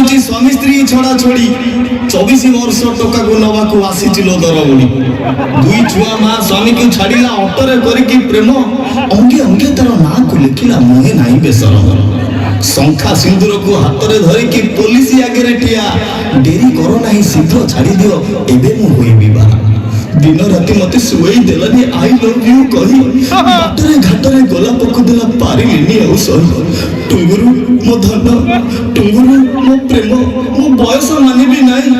ଲାଗୁଛି ସ୍ୱାମୀ ସ୍ତ୍ରୀ ଛଡ଼ା ଛଡ଼ି 24 ବର୍ଷ ଟଙ୍କାକୁ ନେବାକୁ ଆସିছিল ଦରବୁଡ଼ି। ଦୁଇ ଛୁଆ ମା ସ୍ୱାମୀକୁ ଛାଡ଼ିଲା ଅଟୋରେ କରିକି ପ୍ରେମ, ଅଙ୍ଗେ ଅଙ୍ଗେ ତାର ନାଁକୁ ଲେଖିଲା ମୁହେ ନାହିଁ ବେସରମ। ଶଙ୍ଖା ସିନ୍ଦୁରକୁ ହାତରେ ଧରିକି ପୋଲିସ ଆଗରେ ଠିଆ, ଡେରି କର ନାହିଁ ଶୀଘ୍ର ଛାଡ଼ିଦିଅ ଏବେ ମୁଁ ହୋଇବି ବାହା। दिन राति मते सुई देलानी आई लव यू कही, बाटरे घाटरे गला पकुदेला पारिलिनी औ सही। टुंगुरु मो धन, टुंगुरु मो प्रेम, मो बयस मानिबी नाही,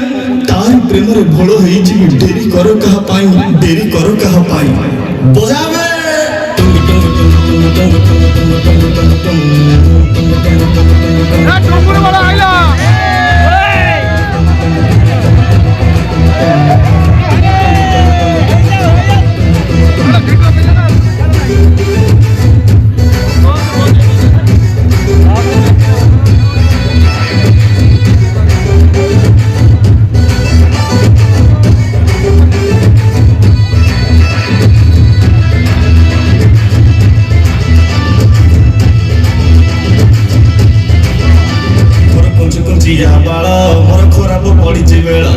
तार प्रेम रे भोल होई जी। डेरी करो कहा पाई, डेरी करो कहा पाई। बजावे टुंग टुंग टुंग टुंग टुंग टुंग टुंग टुंग। ए टुंगुरु वाला आइला। मोर खराब पड़ी बेला